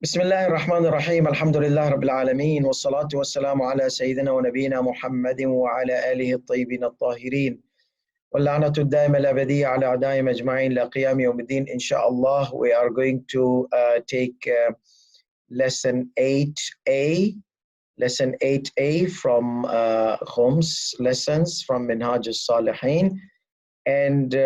بسم الله الرحمن الرحيم الحمد لله رب العالمين والصلاة والسلام على سيدنا ونبينا محمد وعلى آله الطيبين الطاهرين واللعنة الدائمة الأبدية على أعدائهم أجمعين إلى قيام يوم الدين. Inshallah, we are going to take lesson 8a, from Khums Lessons from Minhaj al-Salihin. And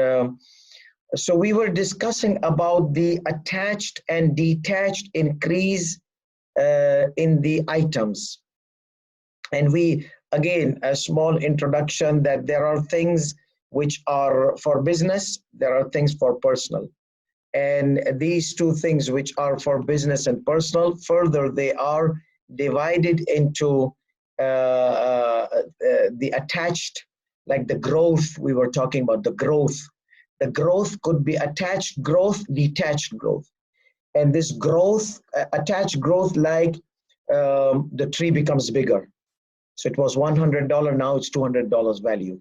so we were discussing about the attached and detached increase in the items. And we, again, a small introduction that there are things which are for business, there are things for personal. And these two things which are for business and personal, further they are divided into the attached, like the growth we were talking about, the growth. The growth could be attached growth, detached growth. And this growth, attached growth, like the tree becomes bigger. So it was $100, now it's $200 value.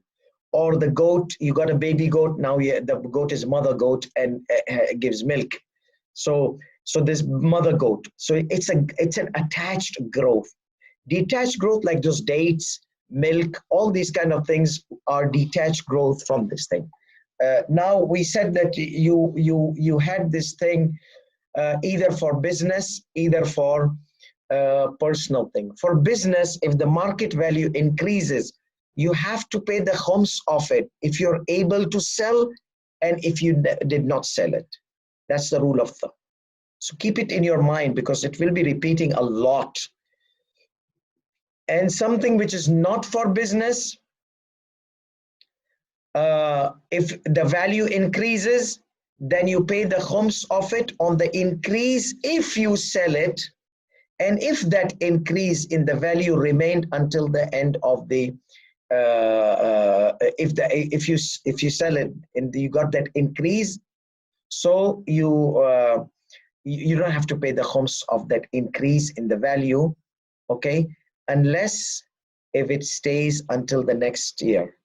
Or the goat, you got a baby goat, now the goat is mother goat and gives milk. So this mother goat. So it's an attached growth. Detached growth, like just dates, milk, all these kind of things are detached growth from this thing. Now we said that you had this thing either for business, either for personal thing. For business, if the market value increases, you have to pay the khums of it if you're able to sell and if you did not sell it. That's the rule of thumb. So keep it in your mind because it will be repeating a lot. And something which is not for business, if the value increases, then you pay the khums of it on the increase if you sell it, and if that increase in the value remained until the end of the if you sell it and you got that increase, so you don't have to pay the khums of that increase in the value, okay, unless if it stays until the next year,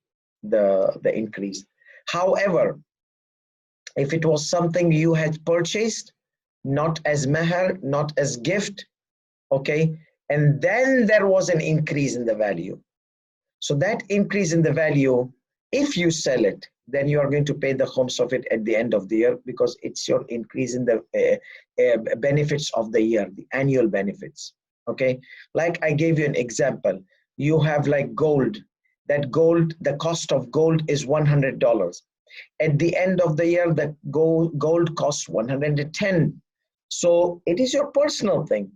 the increase. However, if it was something you had purchased, not as meher, not as gift, okay, and then there was an increase in the value. So that increase in the value, if you sell it, then you are going to pay the khums of it at the end of the year because it's your increase in the benefits of the year, the annual benefits, okay? Like I gave you an example. You have like gold. That gold, the cost of gold is $100. At the end of the year, the gold costs 110. So it is your personal thing,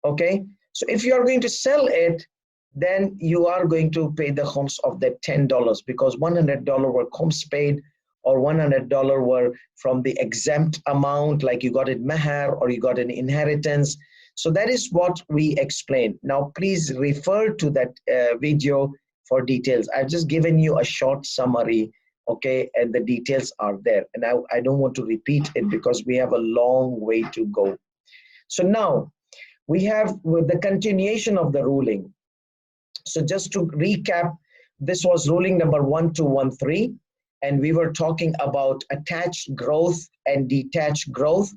okay? So if you are going to sell it, then you are going to pay the khums of that $10 because $100 were khums paid, or $100 were from the exempt amount, like you got it meher or you got an inheritance. So that is what we explained. Now, please refer to that video for details. I've just given you a short summary, okay, and the details are there. And I don't want to repeat it because we have a long way to go. So now we have with the continuation of the ruling. So just to recap, this was ruling number 1213, and we were talking about attached growth and detached growth.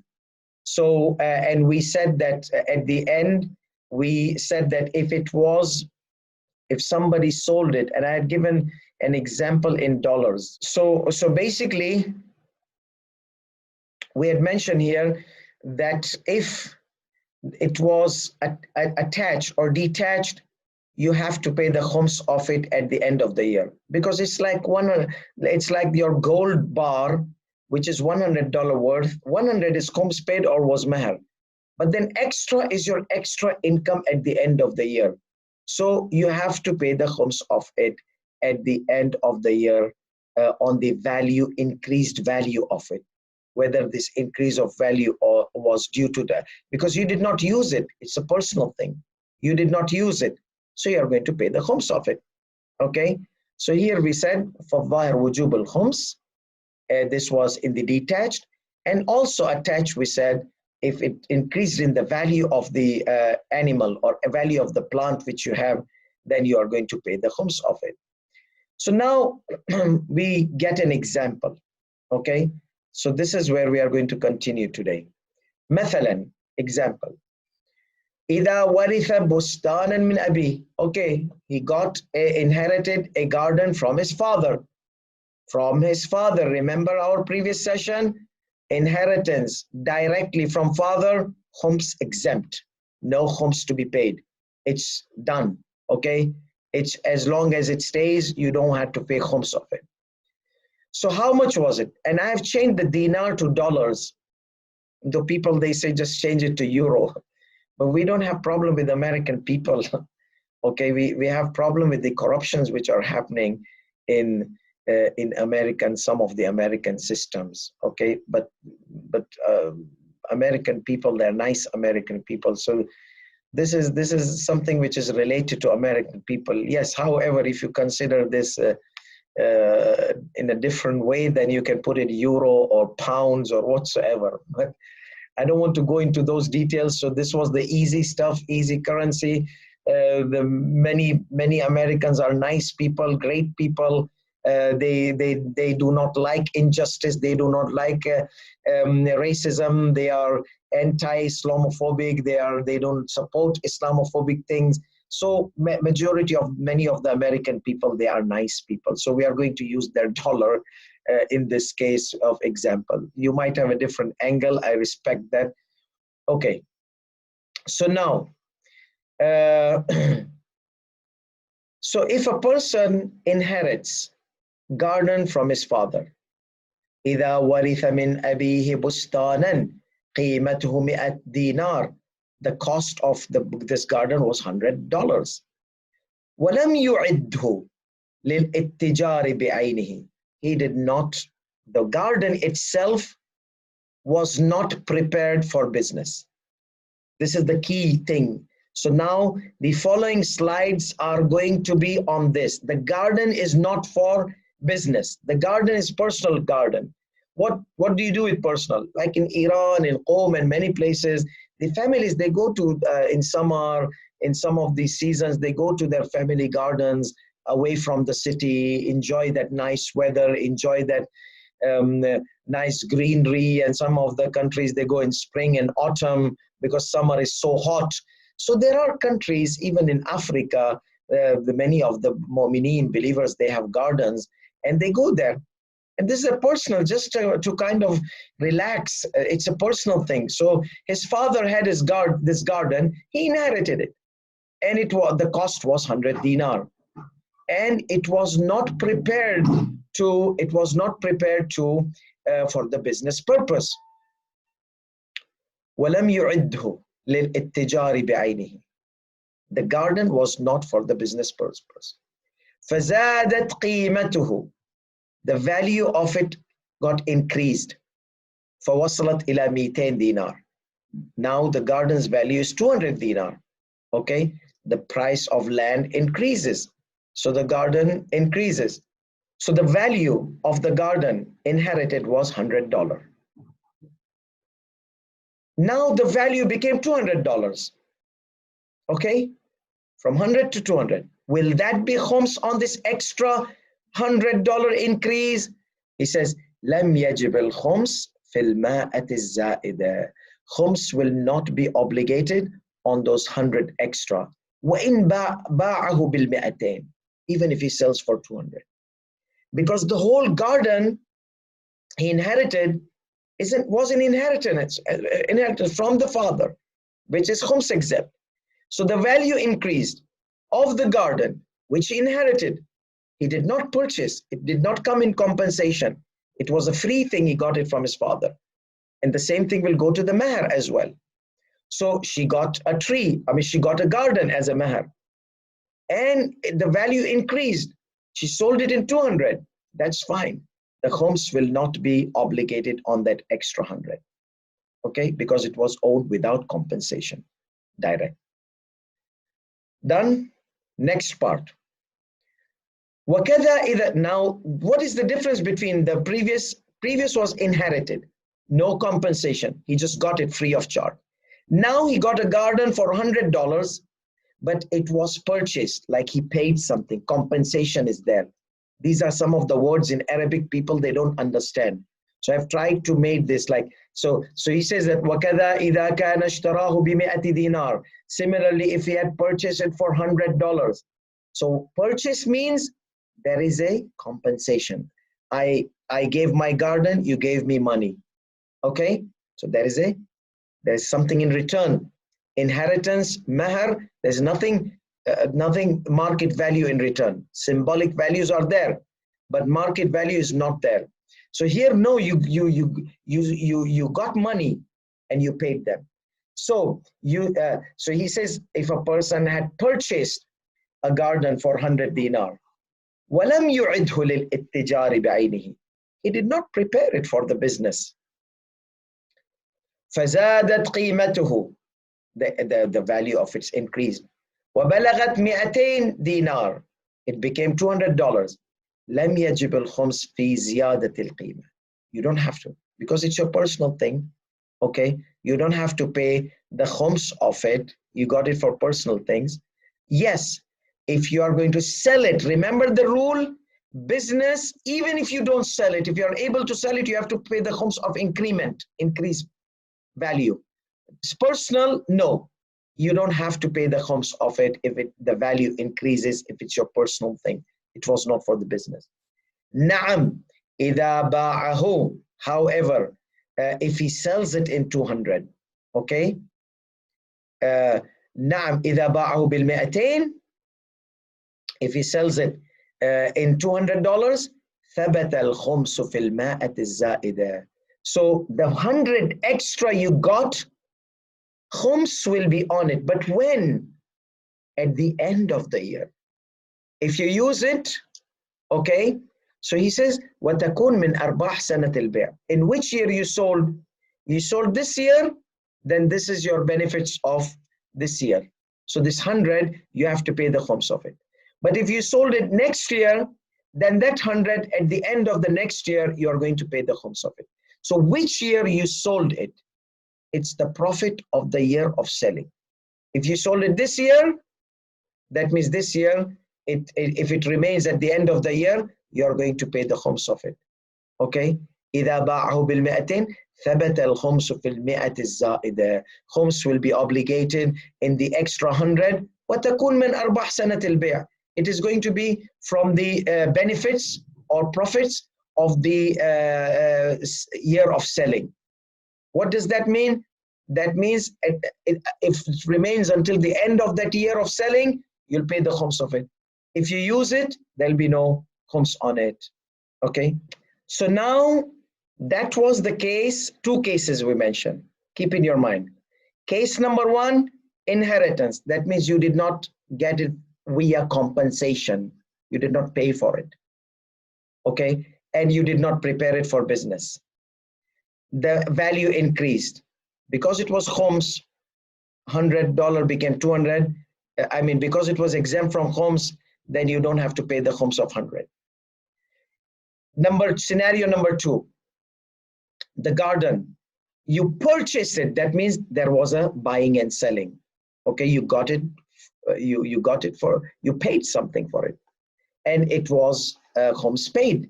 So, and we said that at the end, we said that if somebody sold it, and I had given an example in dollars. So basically, we had mentioned here that if it was attached or detached, you have to pay the khums of it at the end of the year because it's like your gold bar, which is $100 worth. 100 is khums paid or was meher, but then extra is your extra income at the end of the year. So you have to pay the khums of it at the end of the year on the value, increased value of it, whether this increase of value or was due to that, because you did not use it. It's a personal thing. You did not use it. So you are going to pay the khums of it, okay? So here we said, فَالظَّاهِرْ وُجُوبُ الْخُمْس, this was in the detached, and also attached we said, if it increased in the value of the animal or a value of the plant which you have, then you are going to pay the khums of it. So now we get an example, okay? So this is where we are going to continue today. مثلا, example. إذا ورث بستانا من أبيه. Okay, he inherited a garden from his father. From his father. Remember our previous session? Inheritance directly from father, khums exempt. No khums to be paid. It's done. Okay? It's as long as it stays, you don't have to pay khums of it. So how much was it? And I have changed the dinar to dollars. The people, they say just change it to euro. But we don't have problem with American people. Okay, we have problem with the corruptions which are happening in American, some of the American systems. Okay, but American people, they're nice American people. So this is something which is related to American people. Yes, however, if you consider this in a different way, then you can put it euro or pounds or whatsoever. But I don't want to go into those details. So this was the easy stuff, easy currency. The many Americans are nice people, great people. They do not like injustice. They do not like racism. They are anti-Islamophobic. They don't support Islamophobic things. So many of the American people, they are nice people. So we are going to use their dollar in this case of example. You might have a different angle. I respect that. Okay. So now, so if a person inherits garden from his father, إذا ورث من أبيه بستانا قيمته 100 dinar, the cost of this garden was $100. ولم يعده للاتجار بعينه. He did not, the garden itself was not prepared for business. This is the key thing. So now the following slides are going to be on this. The garden is not for business. The garden is personal garden. What do you do with personal? Like in Iran, in Qom, and many places, the families, they go to, in summer, in some of these seasons, they go to their family gardens away from the city, enjoy that nice weather, enjoy that nice greenery. And some of the countries, they go in spring and autumn because summer is so hot. So there are countries, even in Africa, many of the Mu'mineen believers, they have gardens and they go there. And this is a personal, just to kind of relax. It's a personal thing. So his father had this garden, he inherited it. And the cost was 100 dinar. And it was not prepared for the business purpose. وَلَمْ يُعِدْهُ لِلْإِتِّجَارِ بِعَيْنِهِ. The garden was not for the business purpose. فَزَادَتْ قِيمَتُهُ. The value of it got increased. فَوَصَلَتْ إِلَى 200 dinar. Now the garden's value is 200 dinar. Okay, the price of land increases. So the garden increases. So the value of the garden inherited was $100. Now the value became $200. Okay, from 100 to 200. Will that be khums on this extra $100 increase? He says, لم يجب الخمس في المائة الزائدة. Khums will not be obligated on those 100 extra. وإن باعه بالمئتين. Even if he sells for 200. Because the whole garden he inherited was an inheritance from the father, which is khums exempt. So the value increased of the garden, which he inherited. He did not purchase. It did not come in compensation. It was a free thing. He got it from his father. And the same thing will go to the meher as well. So she got a tree. She got a garden as a meher. And the value increased. She sold it in 200. That's fine. The khums will not be obligated on that extra 100. Okay, because it was owed without compensation, direct. Done. Next part. Now, what is the difference between the previous? Previous was inherited, no compensation. He just got it free of charge. Now he got a garden for $100, but it was purchased, like he paid something. Compensation is there. These are some of the words in Arabic people, they don't understand. So I've tried to make this like So he says that وَكَذَا إِذَا كَانَ اشْتَرَاهُ بِمِئَةِ دِينَار. Similarly, if he had purchased it for $100. So purchase means there is a compensation. I gave my garden, you gave me money. Okay? So there's something in return. Inheritance, mahar, there's nothing market value in return. Symbolic values are there, but market value is not there. So here, no, you got money and you paid them. So so he says, if a person had purchased a garden for 100 dinar, وَلَمْ يُعِدْهُ لِلْإِتِّجَارِ بِعَيْنِهِ, he did not prepare it for the business. فَزَادَتْ قِيمَتُهُ, the value of it's increased. وَبَلَغَتْ 200 dinar, it became $200. لَمْ يَجِبِ الْخُمْسِ فِي زِيَادَةِ الْقِيمَةِ. You don't have to, because it's your personal thing. Okay, you don't have to pay the khums of it. You got it for personal things. Yes, if you are going to sell it, remember the rule, business, even if you don't sell it, if you are able to sell it, you have to pay the khums of increase value. It's personal, no, you don't have to pay the khums of it if the value increases, if it's your personal thing. It was not for the business. Na'am, إِذَا بَاعَهُ, however, if he sells it in 200, okay? نعم إذا باعه ب200, if he sells it in $200, ثبت الخمس في المائة الزائدة. So the 100 extra you got, khums will be on it. But when? At the end of the year. If you use it, okay? So he says, وَتَكُونْ مِنْ أَرْبَاحِ سَنَةِ الْبِيعِ. In which year you sold? You sold this year, then this is your benefits of this year. So this 100, you have to pay the khums of it. But if you sold it next year, then that 100 at the end of the next year, you are going to pay the khums of it. So which year you sold it? It's the profit of the year of selling. If you sold it this year, that means this year, if it remains at the end of the year, you're going to pay the khums of it. Okay? إِذَا بَاعَهُ بِالْمِئَةٍ ثَبَتَ الْخُمْسُ فِي الْمِئَةِ الزَّائِدَةِ. Khums will be obligated in the extra 100. وَتَكُونْ مِنْ أَرْبَاحِ سَنَةِ الْبِيعِ. It is going to be from the benefits or profits of the year of selling. What does that mean? That means if it remains until the end of that year of selling, you'll pay the khums of it. If you use it, there'll be no khums on it. Okay? So now, that was the case, two cases we mentioned. Keep in your mind. Case number one, inheritance. That means you did not get it via compensation. You did not pay for it. Okay? And you did not prepare it for business. The value increased. Because it was khums, $100 became 200. I mean, because it was exempt from khums, then you don't have to pay the khums of 100. Scenario number two, the garden. You purchased it. That means there was a buying and selling. Okay, you got it. You got it you paid something for it, and it was khums paid.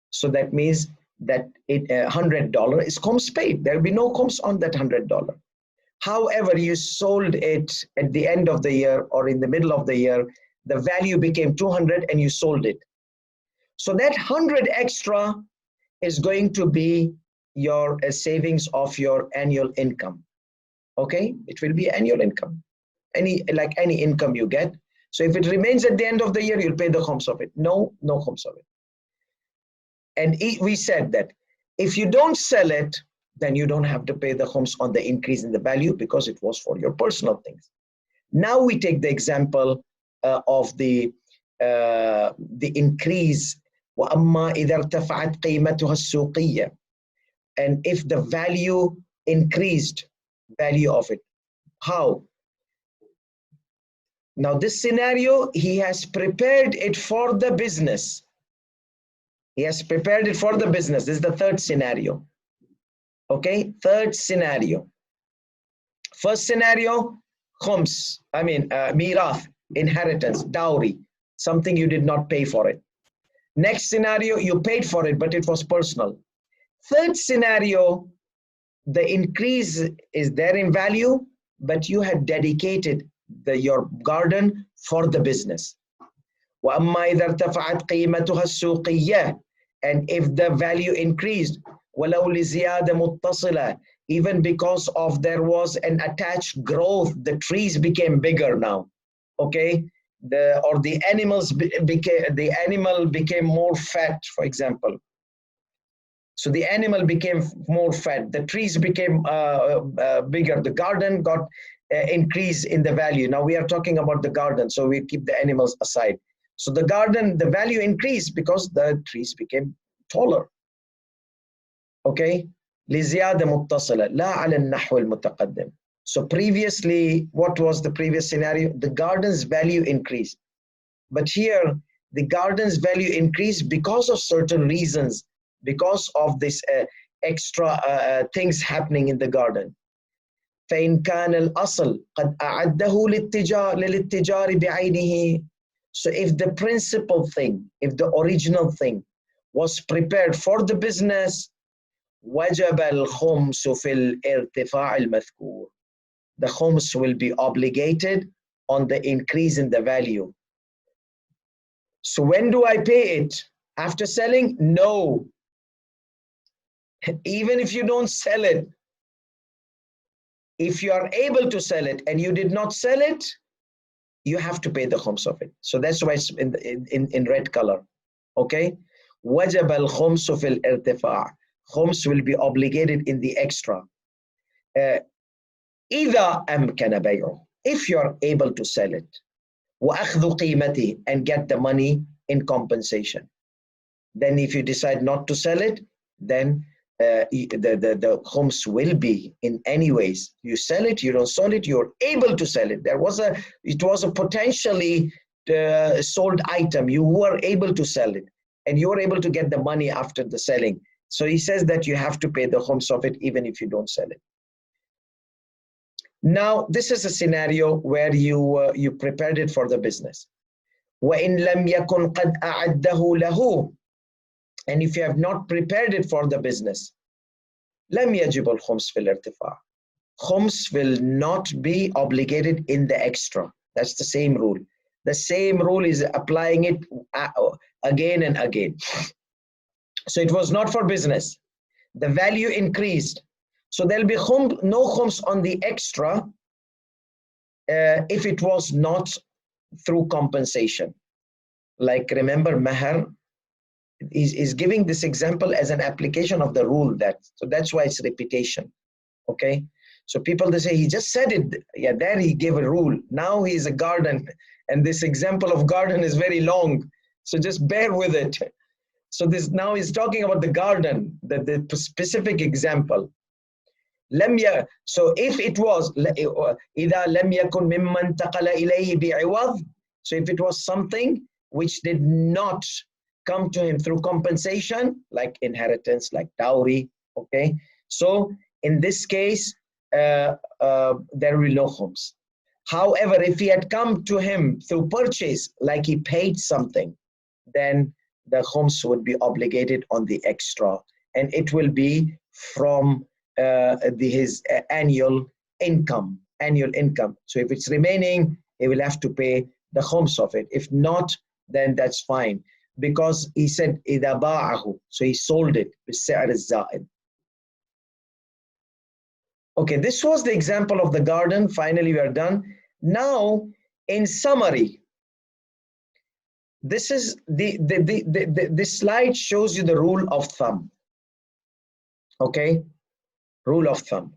So that means that $100 is khums paid. There will be no khums on that $100. However, you sold it at the end of the year or in the middle of the year, the value became 200 and you sold it. So that 100 extra is going to be your savings of your annual income. Okay, it will be annual income, like any income you get. So if it remains at the end of the year, you'll pay the khums of it. No khums of it. And we said that if you don't sell it, then you don't have to pay the khums on the increase in the value because it was for your personal things. Now we take the example of the increase. وَأَمَّا إِذَا ارْتَفَعَتْ قِيمَتُهَا السُّوقِيَّةِ. And if the value increased, value of it. How? Now this scenario, he has prepared it for the business. He has prepared it for the business. This is the third scenario. Okay, third scenario. First scenario, khums, mirath, inheritance, dowry, something you did not pay for it. Next scenario, you paid for it, but it was personal. Third scenario, the increase is there in value, but you had dedicated your garden for the business. وأما إذا ارتفعت قيمتها السوقية, and if the value increased ولو لزيادة متصلة, even because of there was an attached growth, the trees became bigger now, okay, the animal became more fat, for example. So the animal became more fat, the trees became bigger, the garden got increase in the value. Now we are talking about the garden, so we keep the animals aside. So the garden, the value increased because the trees became taller. Okay, لزيادة متصلة لا على النحو المتقدم. So previously, what was the previous scenario? The garden's value increased. But here, the garden's value increased because of certain reasons, because of this extra things happening in the garden. فإن كان الأصل قد أعده للاتجار بعينه. So if the principal thing, if the original thing was prepared for the business, وجب الخمس في الارتفاع المذكور. The khums will be obligated on the increase in the value. So when do I pay it? After selling? No. Even if you don't sell it, if you are able to sell it and you did not sell it, you have to pay the khums of it. So that's why it's in red color. Okay? وجب الخمس في الارتفاع. Khums will be obligated in the extra. إذا أمكن بيعه, if you are able to sell it, وأخذ قيمته, and get the money in compensation. Then if you decide not to sell it, then the khums will be in any ways. You sell it, you don't sell it, you're able to sell it. It was a potentially sold item. You were able to sell it, and you were able to get the money after the selling. So he says that you have to pay the khums of it even if you don't sell it. Now, this is a scenario where you prepared it for the business. وَإِن لَمْ يَكُنْ قَدْ أَعَدَّهُ لَهُ, and if you have not prepared it for the business, لَمْ يَجِبُ الْخُمْسِ فِي الْإِرْتِفَاعِ. Khums will not be obligated in the extra. That's the same rule. The same rule is applying it again and again. So it was not for business. The value increased. So there'll be no khums on the extra if it was not through compensation. Like remember, mahar is giving this example as an application of the rule. So that's why it's repetition. Okay. So people, they say, he just said it. Yeah, there he gave a rule. Now he is a garden. And this example of garden is very long. So just bear with it. So this now is talking about the garden, the specific example. So if it was إذا لم يكن ممن انتقل إليه بعوض, so if it was something which did not come to him through compensation, like inheritance, like dowry, okay, so in this case there will be no khums. However, if he had come to him through purchase, like he paid something, then the khums would be obligated on the extra, and it will be from his annual income. So if it's remaining, he will have to pay the khums of it. If not, then that's fine, because he said إذا باعه, so he sold it بالسعر الزائد. Okay, this was the example of the garden. Finally, we are done. Now, in summary, this is this slide shows you the rule of thumb. Okay, rule of thumb,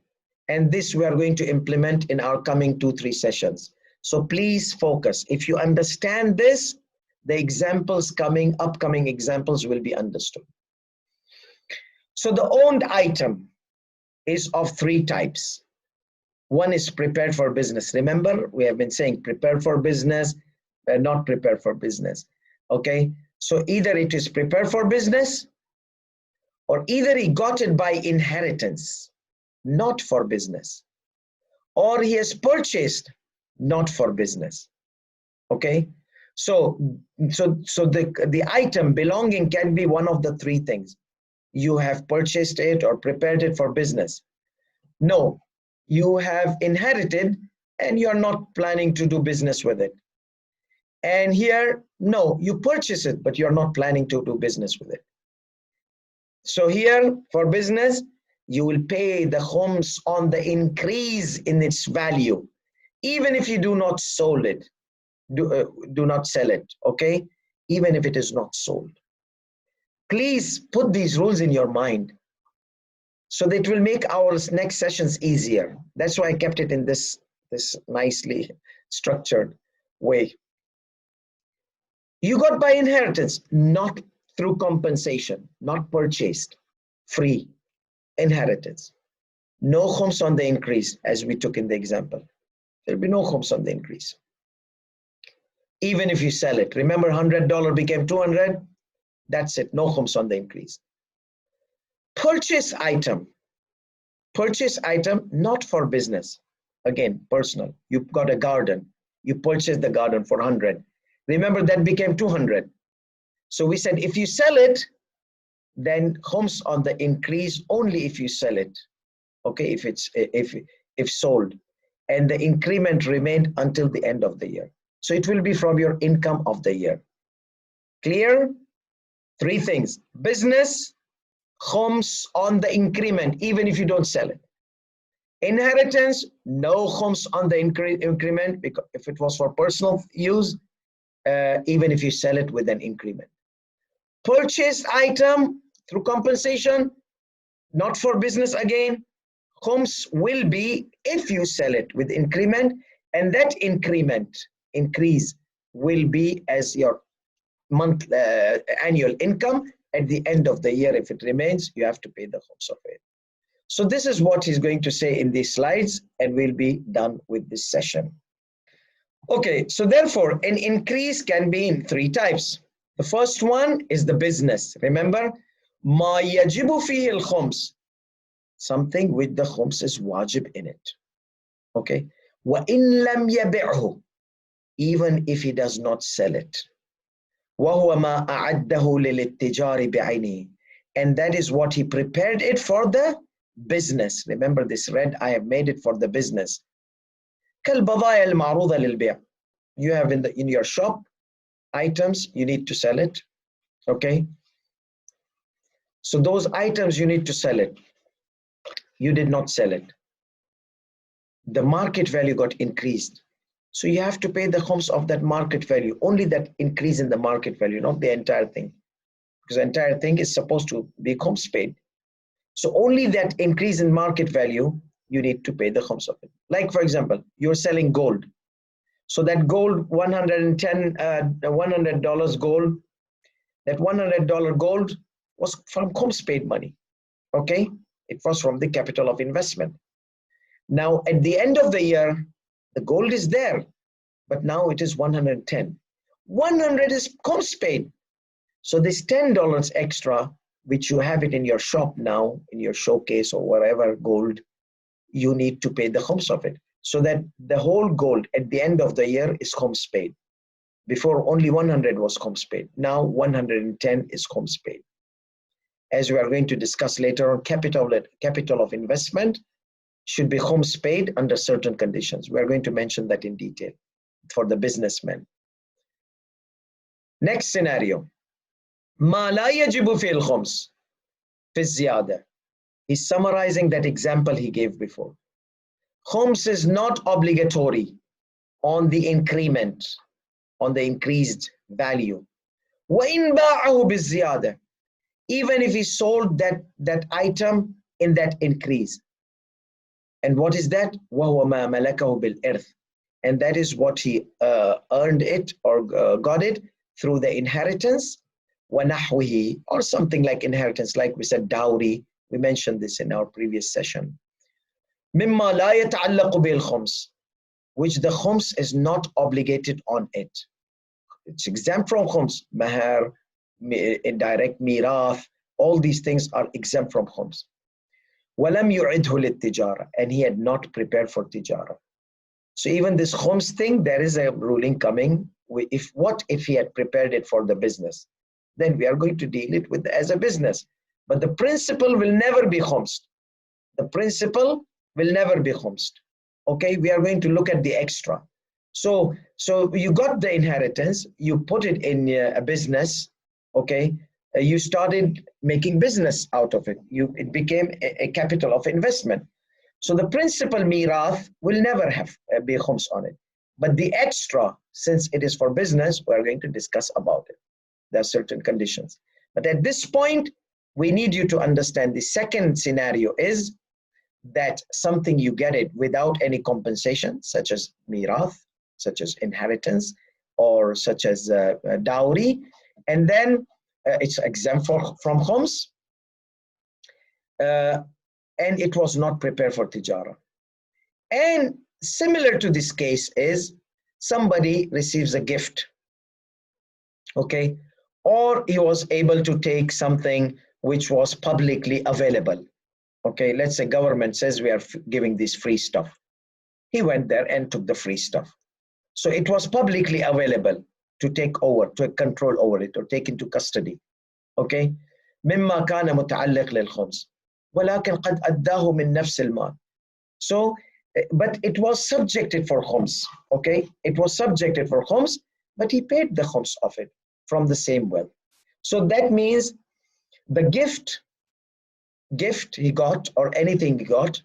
and this we are going to implement in our coming 2-3 sessions. So please focus. If you understand this, the examples upcoming examples will be understood. So the owned item is of 3 types. One is prepared for business. Remember, we have been saying prepared for business, not prepared for business. Okay, so either it is prepared for business, or either he got it by inheritance, not for business, or he has purchased, not for business. Okay, so the item belonging can be one of the 3 things. You have purchased it or prepared it for business, No, you have inherited and you're not planning to do business with it. And here, no, you purchase it, but you're not planning to do business with it. So here, for business, you will pay the khums on the increase in its value, even if you do not sold it, do not sell it, okay? Even if it is not sold. Please put these rules in your mind so that it will make our next sessions easier. That's why I kept it in this nicely structured way. You got by inheritance, not through compensation, not purchased, free inheritance. No khums on the increase, as we took in the example. There'll be no khums on the increase. Even if you sell it, remember $100 became 200, that's it, no khums on the increase. Purchase item, not for business. Again, personal. You've got a garden, you purchased the garden for 100. Remember that became 200. So we said if you sell it, then khums on the increase only if you sell it. Okay, if sold, and the increment remained until the end of the year. So it will be from your income of the year. Clear? Three things: business, khums on the increment, even if you don't sell it. Inheritance, no khums on the increment, because if it was for personal use, even if you sell it with an increment. Purchased item through compensation, not for business again, khums will be if you sell it with increment, and that increase will be as your annual income at the end of the year. If it remains, you have to pay the khums of it. So this is what he's going to say in these slides, and we'll be done with this session. Okay, so therefore an increase can be in three types. The first one is the business. Remember, ma yajibu fihi al-khums, something with the khums is wajib in it. Okay, wa in lam yabi'hu, even if he does not sell it. Wa huwa ma a'addahu lil-ittijari bi'aynihi, and that is what he prepared it for the business. Remember this red, I have made it for the business. كالبضائع المعروضة للبيع. You have in your shop items, you need to sell it. Okay, so those items you need to sell it. You did not sell it. The market value got increased. So you have to pay the khums of that market value, only that increase in the market value, not the entire thing. Because the entire thing is supposed to be khums paid. So only that increase in market value, you need to pay the khums of it. Like for example, you're selling gold. So that gold, $100 gold, that $100 gold was from khums paid money. Okay, it was from the capital of investment. Now at the end of the year, the gold is there, but now it is 110. 100 is khums paid. So this $10 extra, which you have it in your shop now, in your showcase or wherever gold, you need to pay the khums of it. So that the whole gold at the end of the year is khums paid. Before only 100 was khums paid. Now 110 is khums paid. As we are going to discuss later on, capital of investment should be khums paid under certain conditions. We are going to mention that in detail for the businessmen. Next scenario. ما لا يجب في الخمس في الزيادة. He's summarizing that example he gave before. Khums is not obligatory on the increment, on the increased value. وإن باعه بالزيادة, even if he sold that item in that increase. And what is that? وهو ما ملكه بالإرث, and that is what he earned it or got it through the inheritance. وَنَحْوِهِ, or something like inheritance, like we said, dowry. We mentioned this in our previous session. مِمَّا لَا يَتَعَلَّقُ بِالْخُمْس, which the khums is not obligated on it. It's exempt from khums. Mahar, indirect mirath, all these things are exempt from khums. وَلَمْ يُعِدْهُ لِلتِّجَارَةِ, and he had not prepared for tijara. So even this khums thing, there is a ruling coming. What if he had prepared it for the business? Then we are going to deal it with as a business. But the principal will never be khums. The principal will never be khumsed. Okay, we are going to look at the extra. So you got the inheritance, you put it in a business, okay, you started making business out of it. It became a capital of investment. So the principal mirath will never have be khums on it. But the extra, since it is for business, we're going to discuss about it. There are certain conditions. But at this point, we need you to understand the second scenario is that something you get it without any compensation, such as mirath, such as inheritance, or such as dowry, and then it's exempt from khums, and it was not prepared for tijara. And similar to this case is somebody receives a gift, okay, or he was able to take something which was publicly available. Okay, let's say government says we are giving this free stuff. He went there and took the free stuff. So it was publicly available to take over, to control over it, or take into custody. Okay, مما كان متعلق للخمس ولكن قد أداه من نفس المال. So, but it was subjected for khums. Okay, it was subjected for khums, but he paid the khums of it from the same wealth. So that means the gift he got, or anything he got,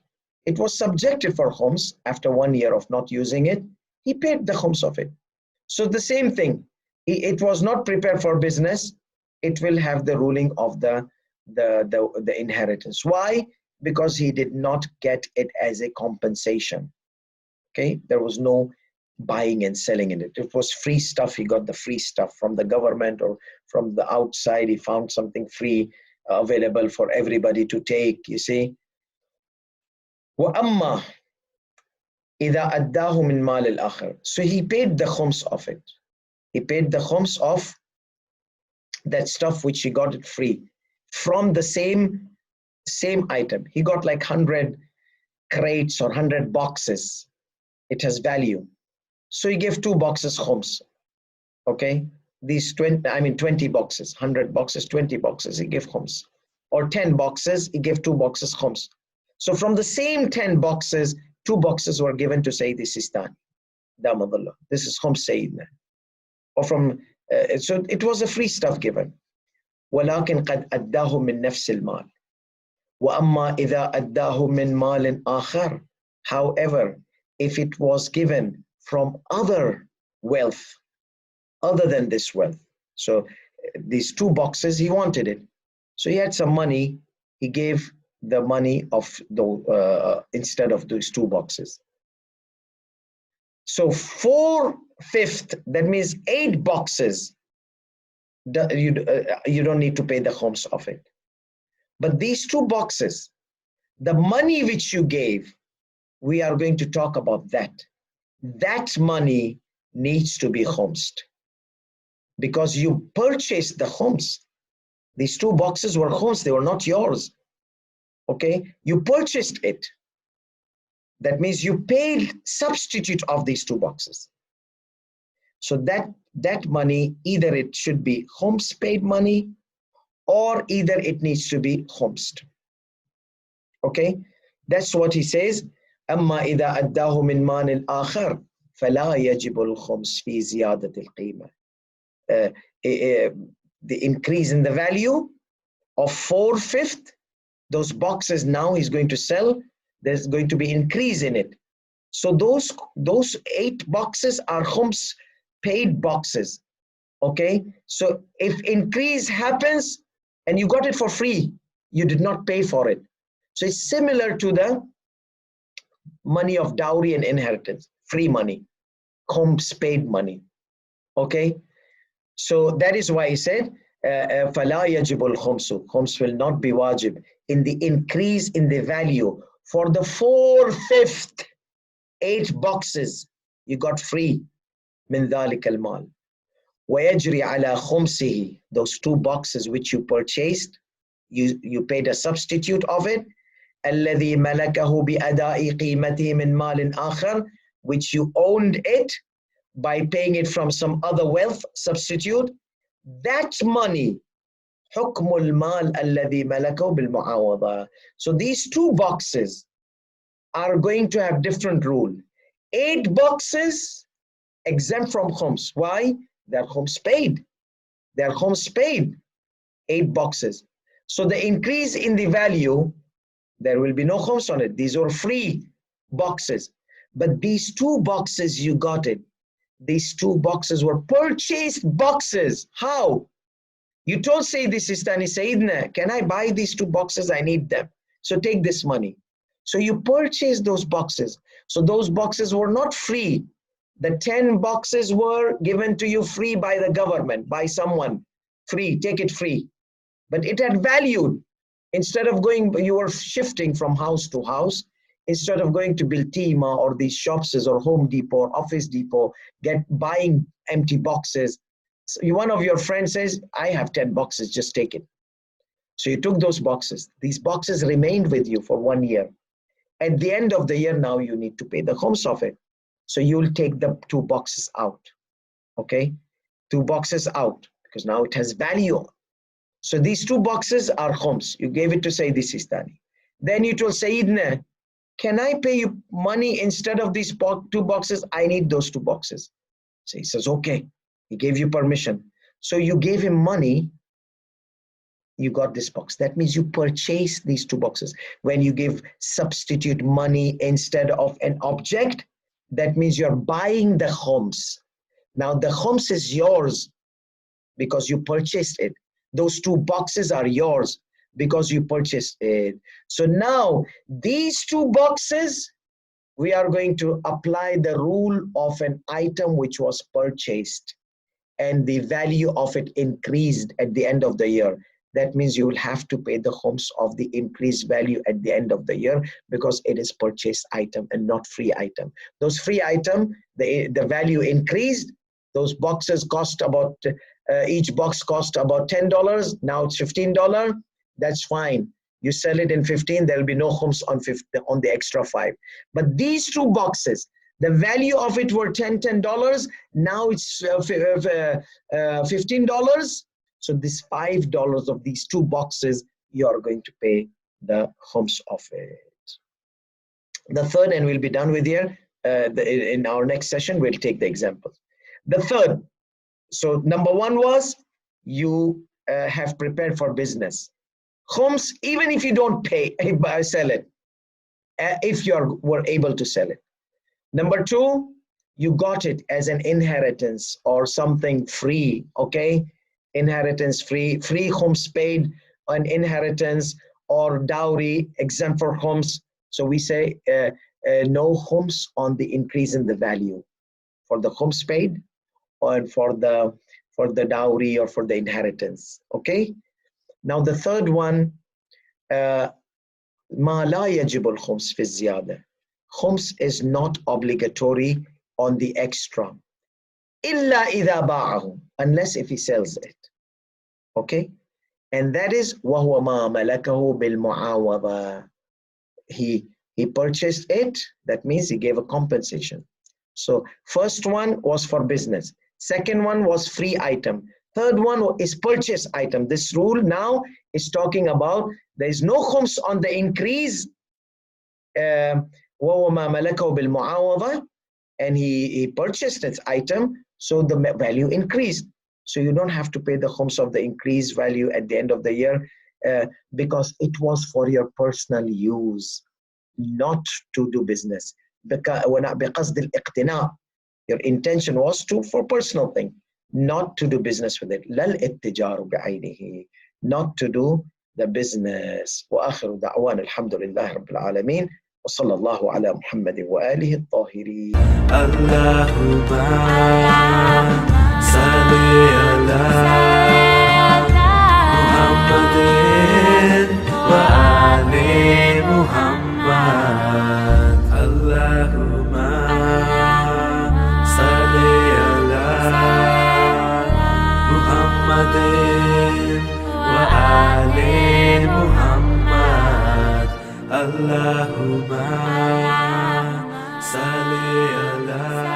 it was subjected for khums. After 1 year of not using it, he paid the khums of it. So the same thing, it was not prepared for business, it will have the ruling of the inheritance. Why? Because he did not get it as a compensation. Okay, there was no buying and selling in it. It was free stuff. He got the free stuff from the government or from the outside. He found something free available for everybody to take, you see. وَأَمَّا إِذَا أَدَّاهُ مِنْ مَالِ الْآخِرِ. So he paid the khums of it. He paid the khums of that stuff which he got it free from the same item. He got like 100 crates or 100 boxes. It has value. So he gave 2 boxes khums. Okay, these 20 boxes, 100 boxes, 20 boxes, he gave khums. Or 10 boxes, he gave 2 boxes khums. So from the same 10 boxes, 2 boxes were given to Sayyidi Sistani, Damadullah. This is khums Sayyidina. Or from, so it was a free stuff given. ولكن قد أداه من نفس المال. وأما إذا أداه من مال آخر. However, if it was given from other wealth, other than this wealth. So these 2 boxes, he wanted it. So he had some money, he gave the money of the instead of these 2 boxes. So 4/5, that means 8 boxes, you don't need to pay the khums of it. But these 2 boxes, the money which you gave, we are going to talk about that. That money needs to be khumsed because you purchased the khums. These 2 boxes were khums, they were not yours. Okay, you purchased it. That means you paid substitute of these 2 boxes. So that money, either it should be khums paid money, or either it needs to be khumsed. Okay, that's what he says. أما إذا أداه من مال آخر فلا يجب الخمس في زيادة القيمة. The increase in the value of 4/5, those boxes now he's going to sell, there's going to be increase in it. So those 8 boxes are khums paid boxes. Okay, so if increase happens and you got it for free, you did not pay for it. So it's similar to the money of dowry and inheritance, free money, khums paid money. Okay, so that is why he said فَلَا يَجِبُ الْخُمْسُ. Khums will not be wajib in the increase in the value for the 4/5, 8 boxes you got free من ذلك المال. وَيَجْرِي عَلَى خُمْسِهِ. Those 2 boxes which you purchased, you paid a substitute of it. الذي ملكه بأداء قيمته من مال آخر, which you owned it by paying it from some other wealth substitute. That money, حكم المال الذي ملكه بالمعاوضة. So these 2 boxes are going to have different rule. 8 boxes exempt from khums. Why? They're khums paid. They're khums paid. 8 boxes. So the increase in the value, there will be no khums on it. These are free boxes. But these 2 boxes, you got it. These 2 boxes were purchased boxes. How? You told Sayyidi Sistani, Sayyidina, can I buy these 2 boxes? I need them. So take this money. So you purchased those boxes. So those boxes were not free. The 10 boxes were given to you free by the government, by someone. Free, take it free. But it had value. Instead of going, you were shifting from house to house. Instead of going to Biltima or these shops or Home Depot or Office Depot, buying empty boxes. So one of your friends says, I have 10 boxes, just take it. So you took those boxes. These boxes remained with you for 1 year. At the end of the year, now you need to pay the khums of it. So you'll take the 2 boxes out, okay? 2 boxes out, because now it has value. So these 2 boxes are khums. You gave it to Sayyidi Sistani. Then you told Sayyidina, can I pay you money instead of these 2 boxes? I need those 2 boxes. So he says, okay. He gave you permission. So you gave him money, you got this box. That means you purchased these 2 boxes. When you give substitute money instead of an object, that means you're buying the khums. Now the khums is yours because you purchased it. Those 2 boxes are yours because you purchased it. So now these 2 boxes, we are going to apply the rule of an item which was purchased and the value of it increased at the end of the year. That means you will have to pay the khums of the increased value at the end of the year because it is purchased item and not free item. Those free item, the value increased. Those boxes cost about, each box cost about $10. Now it's $15. That's fine. You sell it in 15, there will be no khums on the extra 5. But these 2 boxes, the value of it were $10. Now it's $15. So this $5 of these 2 boxes, you are going to pay the khums of it. The third, and we'll be done with here. In our next session, we'll take the examples. The third, so number 1 was you have prepared for business. Khums, even if you don't pay, sell it, if you were able to sell it. Number 2, you got it as an inheritance or something free, okay? Inheritance free khums paid on inheritance or dowry exempt for khums. So we say no khums on the increase in the value for the khums paid or for the dowry or for the inheritance, okay? Now the third one, ما لا يجب الخمس في الزيادة. Khums is not obligatory on the extra. إلا إذا باعه, unless if he sells it. Okay? And that is وهو ما ملكه بالمعاوضة. He purchased it, that means he gave a compensation. So first one was for business. Second one was free item. Third one is purchase item. This rule now is talking about there is no khums on the increase. وهو ما ملكه بالمعاوضة, and he purchased its item, so the value increased. So you don't have to pay the khums of the increased value at the end of the year because it was for your personal use, not to do business. بقصد الاقتناء. Your intention was for personal thing, not to do business with it. لا الاتجار بعينه, not to do the business. وآخر دعوانا الحمد لله رب العالمين وصلى الله على محمد وآله الطاهرين. اللهم صل على محمد وآل محمد. اللهم صل على محمد وآل محمد. اللهم صل على